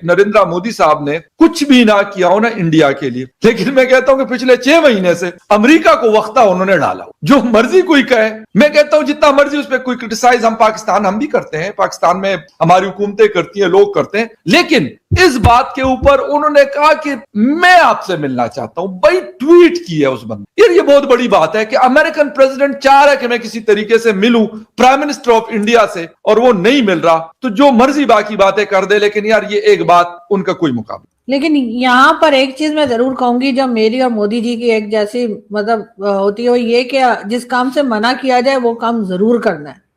नरेंद्र मोदी साहब ने कुछ भी ना किया हो ना इंडिया के लिए, लेकिन मैं कहता हूं कि पिछले 6 महीने से अमेरिका को वक्ता उन्होंने डाला। जो मर्जी कोई कहे, मैं कहता हूं जितना मर्जी उस पर कोई क्रिटिसाइज हम भी करते हैं, पाकिस्तान में हमारी हुकूमतें करती है, लोग करते हैं, लेकिन इस बात के ऊपर उन्होंने कहा कि मैं आपसे मिलना चाहता हूं। भाई ट्वीट की है उस बंदे। यार ये बहुत बड़ी बात है कि अमेरिकन प्रेसिडेंट चाह रहा है कि मैं किसी तरीके से मिलूं प्राइम मिनिस्टर ऑफ इंडिया से, और वो नहीं मिल रहा, तो जो मर्जी बाकी बातें कर दे, लेकिन यार ये एक बात उनका कोई मुकाबला। लेकिन यहाँ पर एक चीज मैं जरूर कहूंगी, जो मेरी और मोदी जी की एक जैसी मतलब होती है, वो ये कि जिस काम से मना किया जाए वो काम जरूर करना है।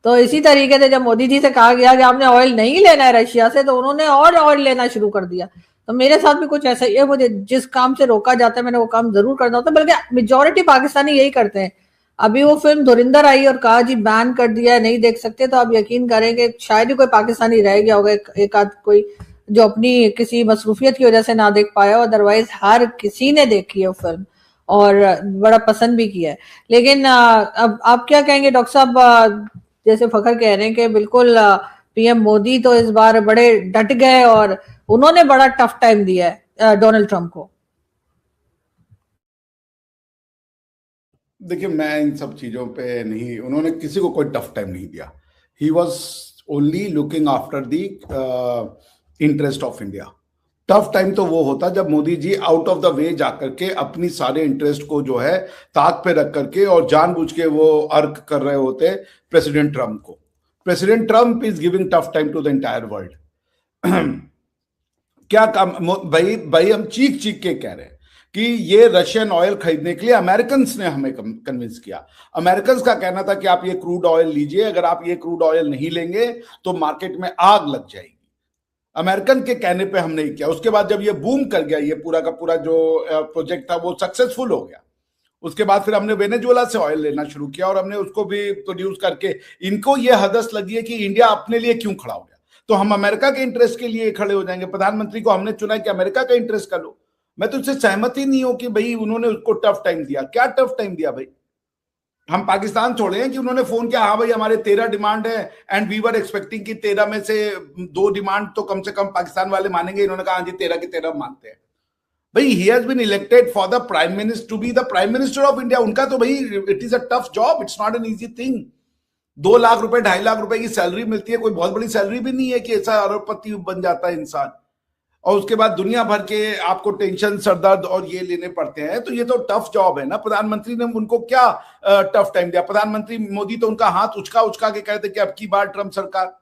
तो इसी तरीके से जब मोदी जी से कहा गया कि आपने ऑयल नहीं लेना है रशिया से, तो उन्होंने और ऑयल लेना शुरू कर दिया। तो मेरे साथ भी कुछ ऐसा ही है, मुझे जिस काम से रोका जाता है मैंने वो काम जरूर करना होता है, बल्कि मेजोरिटी पाकिस्तानी यही करते हैं। अभी वो फिल्म धुरिंदर आई और कहा जी बैन कर दिया है, नहीं देख सकते, तो आप यकीन करें कि शायद ही कोई पाकिस्तानी रह गया होगा, एक आध कोई जो अपनी किसी मसरूफियत की वजह से ना देख पाया, अदरवाइज हर किसी ने देखी है वो फिल्म और बड़ा पसंद भी किया है। लेकिन अब आप क्या कहेंगे डॉक्टर साहब, जैसे फखर कह रहे हैं कि बिल्कुल पीएम मोदी तो इस बार बड़े डट गए और उन्होंने बड़ा टफ टाइम दिया है डोनाल्ड ट्रंप को। देखिए, मैं इन सब चीजों पे नहीं, उन्होंने किसी को कोई टफ टाइम नहीं दिया। He was only looking after the interest of India. Tough time तो वो होता जब Modi ji out of the way जाकर के अपनी सारे इंटरेस्ट को जो है ताक पे रख करके और जानबूझ के वो अर्क कर रहे होते प्रेसिडेंट ट्रंप को। President Trump is giving tough time to the entire world. क्या काम भाई हम चीख चीख के कह रहे हैं कि ये रशियन ऑयल खरीदने के लिए अमेरिकन ने हमें कन्विंस किया। अमेरिकन का कहना था कि आप ये क्रूड ऑयल लीजिए, अगर आप ये क्रूड ऑयल नहीं लेंगे तो मार्केट में आग लग जाएगी। अमेरिकन के कहने पे हमने किया। उसके बाद जब ये बूम कर गया, ये पूरा का पूरा जो प्रोजेक्ट था वो सक्सेसफुल हो गया, उसके बाद फिर हमने वेनेजुएला से ऑयल लेना शुरू किया और हमने उसको भी प्रोड्यूस करके, इनको ये हदस लगी है कि इंडिया अपने लिए क्यों खड़ा हो गया, तो हम अमेरिका के इंटरेस्ट के लिए खड़े हो जाएंगे। प्रधानमंत्री को हमने चुना है कि अमेरिका का इंटरेस्ट कर लो। मैं तो इससे सहमत ही नहीं हूं कि भाई उन्होंने उसको टफ टाइम दिया। क्या टफ टाइम दिया भाई? हम पाकिस्तान छोड़े हैं कि उन्होंने फोन किया, हाँ भाई हमारे 13 डिमांड है एंड वी वर एक्सपेक्टिंग कि 13 में से 2 डिमांड तो कम से कम पाकिस्तान वाले मानेंगे। इन्होंने कहा हाँ जी 13 के 13 मानते हैं। भाई ही has been elected for the prime minister to be the prime minister of India. उनका तो भाई it is a tough job, it's not an easy thing. 2 lakh रुपए 2.5 लाख रुपए की सैलरी मिलती है, कोई बहुत बड़ी सैलरी भी नहीं है कि ऐसा अरबपति बन जाता है इंसान। और उसके बाद दुनिया भर के आपको टेंशन, सरदर्द और ये लेने पड़ते हैं, तो ये तो टफ जॉब है ना। प्रधानमंत्री ने उनको क्या टफ टाइम दिया? प्रधानमंत्री मोदी तो उनका हाथ उचका के कहते कि अब की बार ट्रंप सरकार,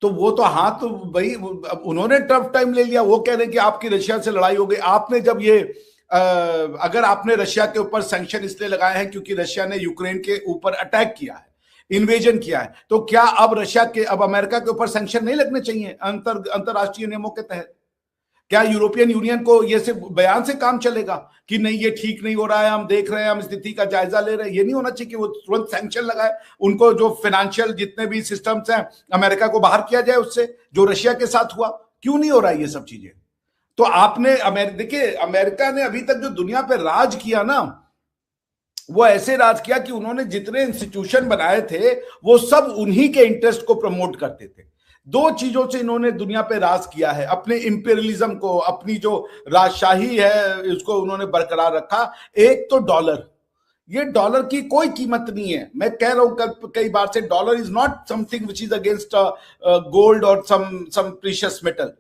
तो वो तो हाथ तो भाई उन्होंने टफ टाइम ले लिया। वो कह रहे हैं कि आपकी रशिया से लड़ाई हो गई। आपने जब ये अगर आपने रशिया के ऊपर सैंक्शन इसलिए लगाए हैं क्योंकि रशिया ने यूक्रेन के ऊपर अटैक किया है, इन्वेजन किया है, तो क्या अब अमेरिका के ऊपर सैंक्शन नहीं लगने चाहिए अंतरराष्ट्रीय नियमों के तहत? क्या यूरोपियन यूनियन को ये सिर्फ बयान से काम चलेगा कि नहीं ये ठीक नहीं हो रहा है, हम देख रहे हैं, हम स्थिति का जायजा ले रहे हैं? ये नहीं होना चाहिए कि वो तुरंत सैंक्शन लगाए। उनको जो फाइनेंशियल जितने भी सिस्टम्स हैं अमेरिका को बाहर किया जाए उससे, जो रशिया के साथ हुआ। क्यों नहीं हो रहा है ये सब चीजें? तो आपने देखिए, अमेरिका ने अभी तक जो दुनिया पे राज किया ना, वो ऐसे राज किया कि उन्होंने जितने इंस्टीट्यूशन बनाए थे वो सब उन्हीं के इंटरेस्ट को प्रमोट करते थे। 2 चीजों से इन्होंने दुनिया पे राज किया है, अपने इंपीरियलिज्म को, अपनी जो राजशाही है उसको उन्होंने बरकरार रखा। एक तो डॉलर, ये डॉलर की कोई कीमत नहीं है। मैं कह रहा हूं कई बार से, dollar is not something which is against gold और सम प्रीशियस मेटल।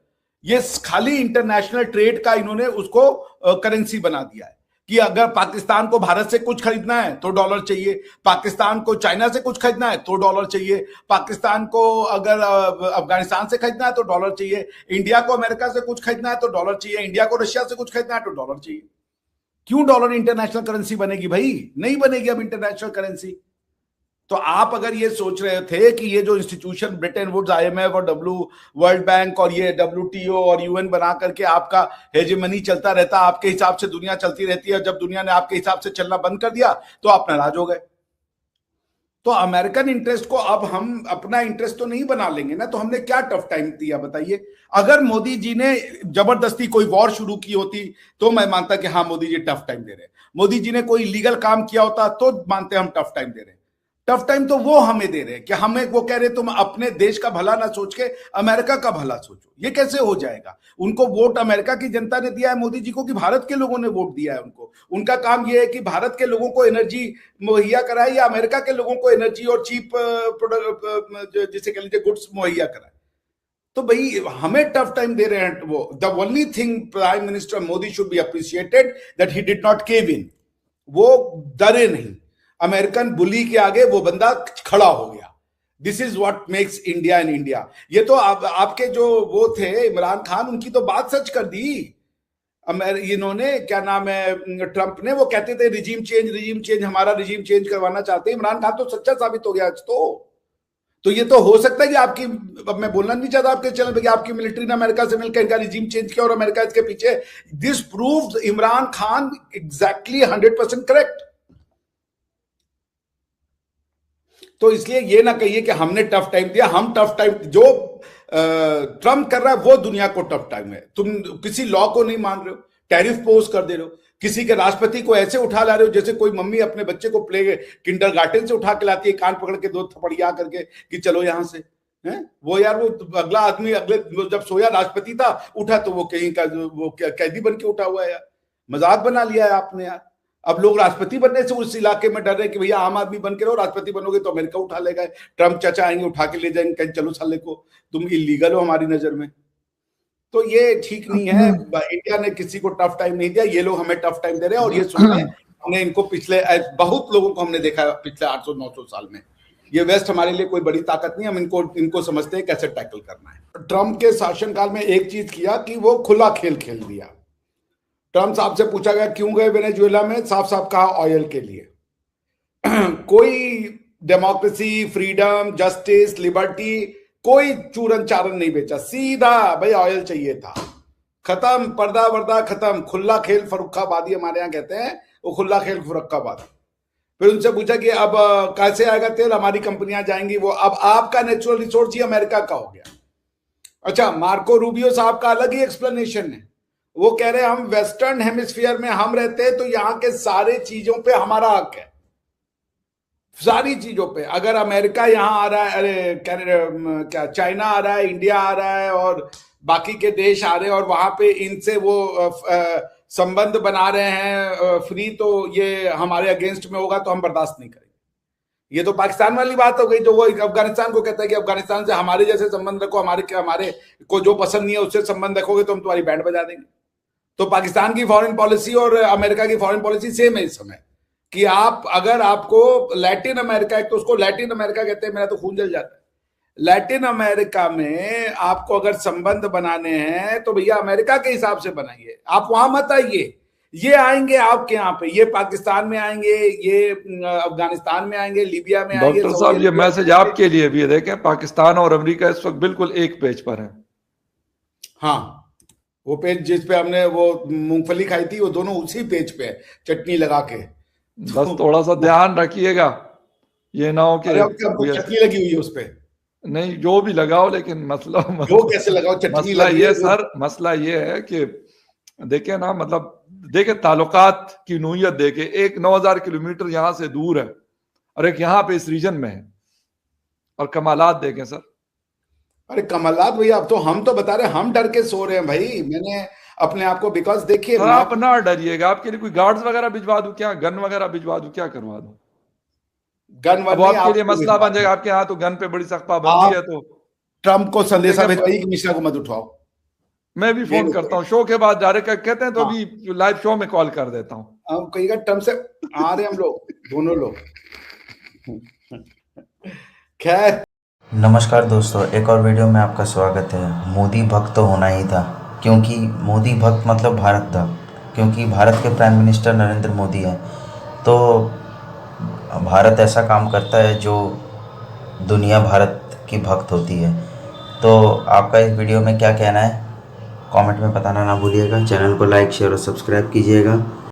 ये खाली इंटरनेशनल ट्रेड का इन्होंने उसको करेंसी बना दिया है कि अगर पाकिस्तान को भारत से कुछ खरीदना है तो डॉलर चाहिए, पाकिस्तान को चाइना से कुछ खरीदना है तो डॉलर चाहिए, पाकिस्तान को अगर अफगानिस्तान से खरीदना है तो डॉलर चाहिए, इंडिया को अमेरिका से कुछ खरीदना है तो डॉलर चाहिए, इंडिया को रशिया से कुछ खरीदना है तो डॉलर चाहिए। क्यों डॉलर इंटरनेशनल करेंसी बनेगी भाई? नहीं बनेगी अब इंटरनेशनल करेंसी। तो आप अगर ये सोच रहे थे कि ये जो इंस्टीट्यूशन ब्रिटेन वुड्स, आईएमएफ और वर्ल्ड बैंक और ये डब्ल्यूटीओ और यूएन बना करके आपका हेजेमनी चलता रहता, आपके हिसाब से दुनिया चलती रहती है, जब दुनिया ने आपके हिसाब से चलना बंद कर दिया तो आप नाराज हो गए। तो अमेरिकन इंटरेस्ट को अब हम अपना इंटरेस्ट तो नहीं बना लेंगे ना। तो हमने क्या टफ टाइम दिया बताइए? अगर मोदी जी ने जबरदस्ती कोई वॉर शुरू की होती तो मैं मानता कि हाँ मोदी जी टफ टाइम दे रहे हैं। मोदी जी ने कोई लीगल काम किया होता तो मानते हम टफ टाइम दे रहे हैं। टफ टाइम तो वो हमें दे रहे हैं कि हमें वो कह रहे तुम अपने देश का भला ना सोच के अमेरिका का भला सोचो। ये कैसे हो जाएगा? उनको वोट अमेरिका की जनता ने दिया है मोदी जी को कि भारत के लोगों ने वोट दिया है उनको? उनका काम ये है कि भारत के लोगों को एनर्जी मुहैया कराए या अमेरिका के लोगों को एनर्जी और चीप प्रोडक्ट जिसे कह लीजिए गुड्स मुहैया कराए। तो भाई हमें टफ टाइम दे रहे हैं वो। The only thing prime minister Modi should be appreciated that he did not cave in. वो डरे नहीं, अमेरिकन बुली के आगे वो बंदा खड़ा हो गया। This is what makes India in India. ये तो आपके जो वो थे इमरान खान, उनकी तो बात सच कर दी। इन्होंने क्या नाम है, ट्रंप ने, वो कहते थे रिजीम चेंज, हमारा रिजीम चेंज करवाना चाहते हैं। इमरान खान तो सच्चा साबित हो गया आज तो ये तो हो सकता है कि आपकी, अब मैं बोलना नहीं चाहता आपके चैनल पे, कि आपकी मिलिट्री ने अमेरिका से मिलकर इनका रिजीम चेंज किया और अमेरिका इसके पीछे। This proves Imran Khan exactly 100% correct. तो इसलिए ये ना कहिए कि हमने टफ टाइम दिया। हम टफ टाइम, जो ट्रम्प कर रहा है वो दुनिया को टफ टाइम है। तुम किसी लॉ को नहीं मान रहे हो, टैरिफ पोज कर दे रहे हो, किसी के राष्ट्रपति को ऐसे उठा ला रहे हो जैसे कोई मम्मी अपने बच्चे को प्ले किंडरगार्टन से उठा के लाती है, कान पकड़ के 2 थपड़िया करके कि चलो यहां से। है वो यार, वो अगला आदमी अगले जब सोया राष्ट्रपति था, उठा तो वो कहीं का वो कैदी बन के उठा हुआ है यार। मजाक बना लिया है आपने यार। अब लोग राष्ट्रपति बनने से उस इलाके में डर रहे कि भैया आम आदमी बन के रहो, राष्ट्रपति बनोगे तो अमेरिका उठा लेगा, ट्रम्प चाचा आएंगे उठा के ले जाएंगे, कहीं चलो साले को, तुम इलीगल हो हमारी नजर में। तो ये ठीक नहीं है। इंडिया ने किसी को टफ टाइम नहीं दिया, ये लोग हमें टफ टाइम दे रहे हैं। और ये सुनिए, हमने इनको पिछले बहुत लोगों को हमने देखा पिछले 800-900 साल में। ये वेस्ट हमारे लिए कोई बड़ी ताकत नहीं, हम इनको समझते हैं कैसे टैकल करना है। ट्रम्प के शासनकाल में एक चीज किया कि वो खुला खेल खेल दिया। ट्रम्प साहब से पूछा गया क्यों गए वेनेजुएला में, साफ साफ कहा ऑयल के लिए। कोई डेमोक्रेसी, फ्रीडम, जस्टिस, लिबर्टी, कोई चूरन चारन नहीं बेचा, सीधा भाई ऑयल चाहिए था। खत्म, पर्दा वर्दा खत्म, खुला खेल फरुखाबादी हमारे यहाँ कहते हैं, वो खुला खेल फरुखाबादी। फिर उनसे पूछा कि अब कैसे आएगा तेल, हमारी कंपनियां जाएंगी वो। अब आपका नेचुरल रिसोर्स ही अमेरिका का हो गया। अच्छा, मार्को रूबियो साहब का अलग ही एक्सप्लेनेशन है। वो कह रहे हैं हम वेस्टर्न हेमिस्फीयर में हम रहते हैं तो यहाँ के सारे चीजों पे हमारा हक है, सारी चीजों पे। अगर अमेरिका यहाँ आ रहा है, अरे क्या चाइना आ रहा है, इंडिया आ रहा है और बाकी के देश आ रहे हैं और वहां पे इनसे वो संबंध बना रहे हैं फ्री, तो ये हमारे अगेंस्ट में होगा तो हम बर्दाश्त नहीं करेंगे। ये तो पाकिस्तान वाली बात हो गई, जो वो अफगानिस्तान को कहता है कि अफगानिस्तान से हमारे जैसे संबंध रखो, हमारे को जो पसंद नहीं है उससे संबंध रखोगे तो हम तुम्हारी बैंड बजा देंगे। तो पाकिस्तान की फॉरेन पॉलिसी और अमेरिका की फॉरेन पॉलिसी सेम है इस समय, कि आप अगर आपको लैटिन अमेरिका, एक तो उसको लैटिन अमेरिका कहते हैं, मेरा तो खून जल जाता है। लैटिन अमेरिका में आपको अगर संबंध बनाने हैं तो भैया अमेरिका के हिसाब से बनाइए, आप वहां मत आइए। ये आएंगे आपके यहाँ पे, ये पाकिस्तान में आएंगे, ये अफगानिस्तान में आएंगे, लीबिया में आएंगे। डॉक्टर साहब, ये मैसेज आपके लिए भी है। देखें, पाकिस्तान और अमेरिका इस वक्त बिल्कुल एक पेज पर है। हाँ, वो पेज जिस पे हमने वो मूंगफली खाई थी, वो दोनों उसी पेज पे है, चटनी लगा के। बस थोड़ा सा ध्यान रखिएगा, ये ना हो कि चटनी लगी हुई है उस पे। नहीं, जो भी लगाओ, लेकिन मसला जो कैसे लगाओ, चटनी मसला ये सर, मसला ये है कि देखे ना, मतलब देखे ताल्लुकात की नोयत देखे, एक 9000 किलोमीटर यहाँ से दूर है और एक यहाँ पे इस रीजन में है, और कमालात देखें सर। अरे कमालात भैया, अब तो हम तो बता रहे हैं, हम डर के सो रहे हैं भाई। मैंने अपने आप को, बिकॉज देखिए, आप ना डरिएगा, आपके लिए कोई गार्ड्स वगैरह भिजवा दूं क्या, गन वगैरह भिजवा दूं क्या, करवा दूं? गन अब आपके लिए मसला बन जाएगा, आपके यहाँ तो गन पे बड़ी सख्त पाबंदी है। तो ट्रम्प को संदेशा भेजिए कि मिश्रा को मत उठाओ। मैं भी फोन करता हूँ शो के बाद, डायरेक्ट कहते हैं तो अभी लाइव शो में कॉल कर देता हूँ। अब कहिएगा ट्रम्प से आ रहे हम लोग, दोनों लोग। खैर, नमस्कार दोस्तों, एक और वीडियो में आपका स्वागत है। मोदी भक्त तो होना ही था, क्योंकि मोदी भक्त मतलब भारत था, क्योंकि भारत के प्राइम मिनिस्टर नरेंद्र मोदी हैं। तो भारत ऐसा काम करता है जो दुनिया भारत की भक्त होती है। तो आपका इस वीडियो में क्या कहना है, कमेंट में बताना ना भूलिएगा। चैनल को लाइक, शेयर और सब्सक्राइब कीजिएगा।